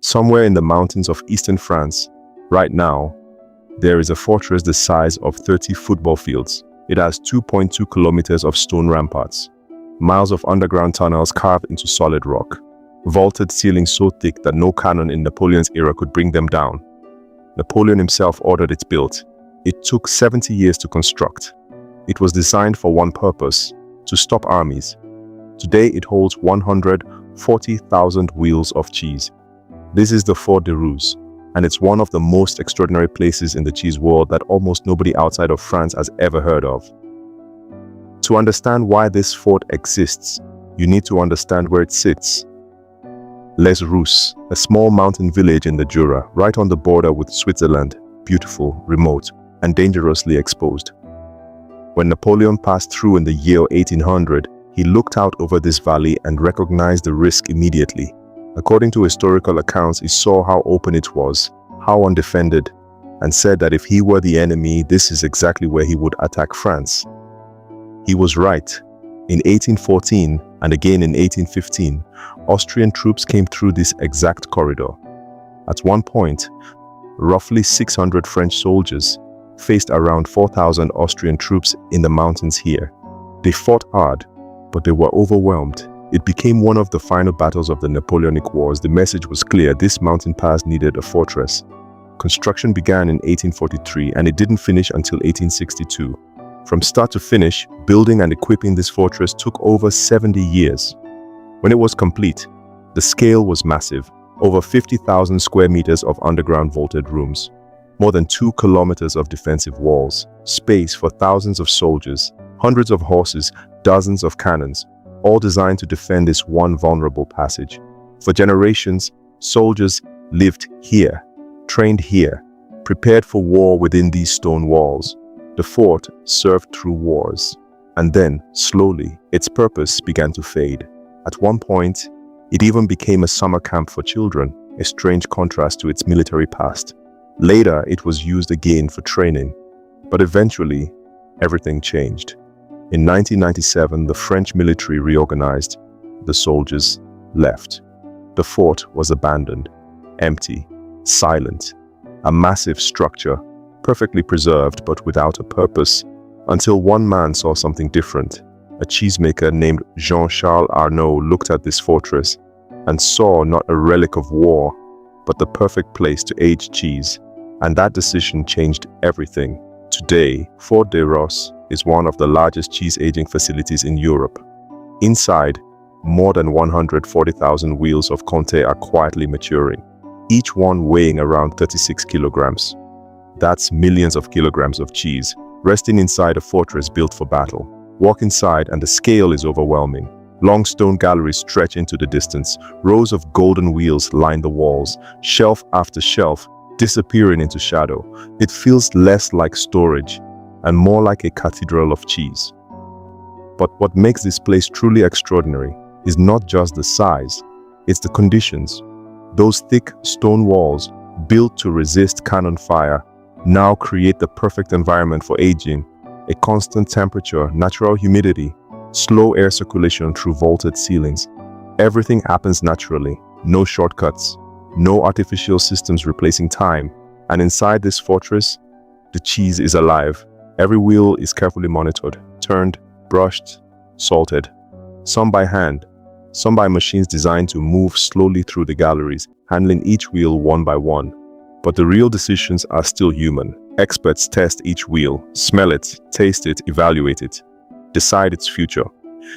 Somewhere in the mountains of eastern France, right now, there is a fortress the size of 30 football fields. It has 2.2 kilometers of stone ramparts, miles of underground tunnels carved into solid rock, vaulted ceilings so thick that no cannon in Napoleon's era could bring them down. Napoleon himself ordered it built. It took 70 years to construct. It was designed for one purpose: to stop armies. Today it holds 140,000 wheels of cheese. This is the Fort de Rousses, and it's one of the most extraordinary places in the cheese world that almost nobody outside of France has ever heard of. To understand why this fort exists, you need to understand where it sits. Les Rousses, a small mountain village in the Jura, right on the border with Switzerland, beautiful, remote, and dangerously exposed. When Napoleon passed through in the year 1800, he looked out over this valley and recognized the risk immediately. According to historical accounts, he saw how open it was, how undefended, and said that if he were the enemy, this is exactly where he would attack France. He was right. In 1814 and again in 1815, Austrian troops came through this exact corridor. At one point, roughly 600 French soldiers faced around 4,000 Austrian troops in the mountains here. They fought hard, but they were overwhelmed. It became one of the final battles of the Napoleonic Wars. The message was clear: this mountain pass needed a fortress. Construction began in 1843 and it didn't finish until 1862. From start to finish, building and equipping this fortress took over 70 years. When it was complete, the scale was massive: over 50,000 square meters of underground vaulted rooms, more than 2 kilometers of defensive walls, space for thousands of soldiers, hundreds of horses, dozens of cannons, all designed to defend this one vulnerable passage. For generations, soldiers lived here, trained here, prepared for war within these stone walls. The fort served through wars, and then, slowly, its purpose began to fade. At one point, it even became a summer camp for children, a strange contrast to its military past. Later, it was used again for training, but eventually, everything changed. In 1997, the French military reorganized. The soldiers left. The fort was abandoned, empty, silent, a massive structure, perfectly preserved but without a purpose, until one man saw something different. A cheesemaker named Jean-Charles Arnaud looked at this fortress and saw not a relic of war, but the perfect place to age cheese. And that decision changed everything. Today, Fort de Rousses is one of the largest cheese aging facilities in Europe. Inside, more than 140,000 wheels of Comté are quietly maturing, each one weighing around 36 kilograms. That's millions of kilograms of cheese, resting inside a fortress built for battle. Walk inside and the scale is overwhelming. Long stone galleries stretch into the distance. Rows of golden wheels line the walls, shelf after shelf, disappearing into shadow. It feels less like storage and more like a cathedral of cheese. But what makes this place truly extraordinary is not just the size, it's the conditions. Those thick stone walls, built to resist cannon fire, now create the perfect environment for aging. A constant temperature, natural humidity, slow air circulation through vaulted ceilings. Everything happens naturally, no shortcuts, no artificial systems replacing time. And inside this fortress, the cheese is alive. Every wheel is carefully monitored, turned, brushed, salted. Some by hand, some by machines designed to move slowly through the galleries, handling each wheel one by one. But the real decisions are still human. Experts test each wheel, smell it, taste it, evaluate it, decide its future.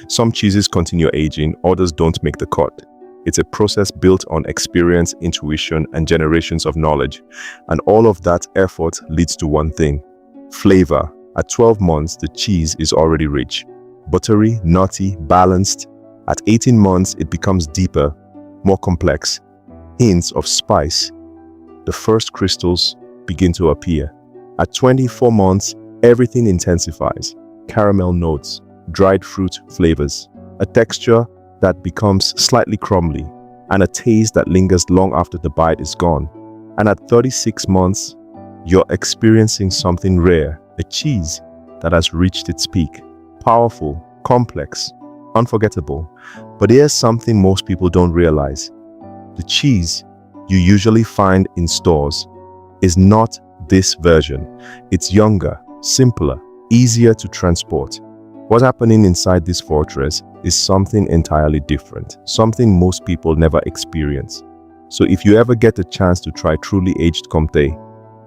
Some cheeses continue aging, others don't make the cut. It's a process built on experience, intuition, and generations of knowledge. And all of that effort leads to one thing: flavor. At 12 months, the cheese is already rich, buttery, nutty, balanced. At 18 months, it becomes deeper, more complex. Hints of spice. The first crystals begin to appear. At 24 months, everything intensifies. Caramel notes, dried fruit flavors, a texture that becomes slightly crumbly, and a taste that lingers long after the bite is gone. And at 36 months, you're experiencing something rare, a cheese that has reached its peak. Powerful, complex, unforgettable. But here's something most people don't realize. The cheese you usually find in stores is not this version. It's younger, simpler, easier to transport. What's happening inside this fortress is something entirely different, something most people never experience. So if you ever get a chance to try truly aged Comté,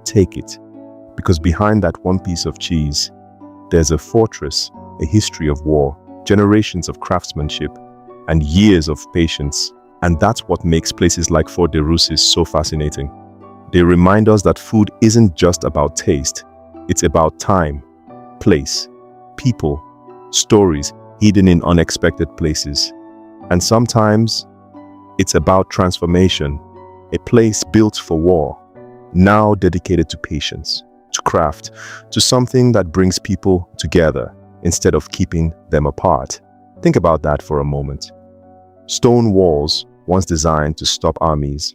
take it. Because behind that one piece of cheese, there's a fortress, a history of war, generations of craftsmanship, and years of patience. And that's what makes places like Fort de Rousses so fascinating. They remind us that food isn't just about taste. It's about time, place, people, stories hidden in unexpected places. And sometimes it's about transformation, a place built for war, now dedicated to patience, to craft, to something that brings people together instead of keeping them apart. Think about that for a moment. Stone walls, once designed to stop armies,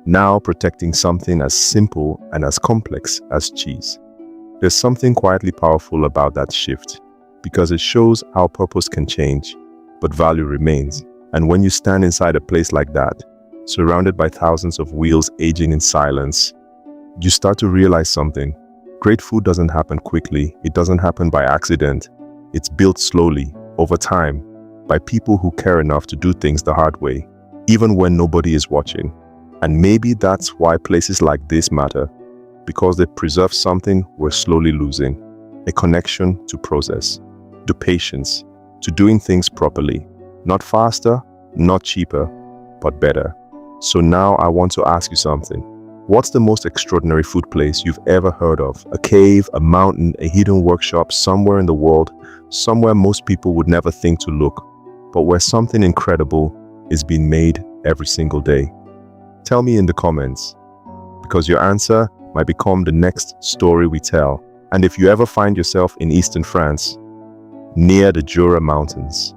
now protecting something as simple and as complex as cheese. There's something quietly powerful about that shift, because it shows how purpose can change, but value remains. And when you stand inside a place like that, surrounded by thousands of wheels aging in silence, you start to realize something. Great food doesn't happen quickly. It doesn't happen by accident. It's built slowly, over time, by people who care enough to do things the hard way, even when nobody is watching. And maybe that's why places like this matter, because they preserve something we're slowly losing, a connection to process, to patience, to doing things properly, not faster, not cheaper, but better. So now I want to ask you something. What's the most extraordinary food place you've ever heard of? A cave, a mountain, a hidden workshop somewhere in the world, somewhere most people would never think to look, but where something incredible is being made every single day? Tell me in the comments, because your answer might become the next story we tell. And if you ever find yourself in eastern France, near the Jura Mountains,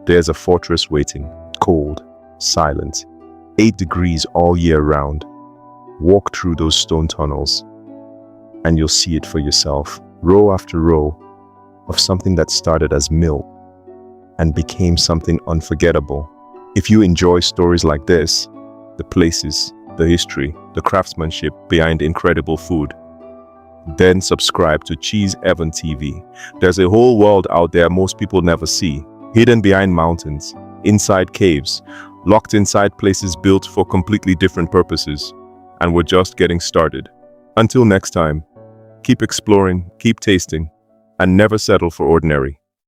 there's a fortress waiting, cold, silent, 8 degrees all year round. Walk through those stone tunnels, and you'll see it for yourself, row after row of something that started as mill and became something unforgettable. If you enjoy stories like this, the places, the history, the craftsmanship behind incredible food, then subscribe to Cheese Heaven TV. There's a whole world out there most people never see, hidden behind mountains, inside caves, locked inside places built for completely different purposes. And we're just getting started. Until next time, keep exploring, keep tasting, and never settle for ordinary.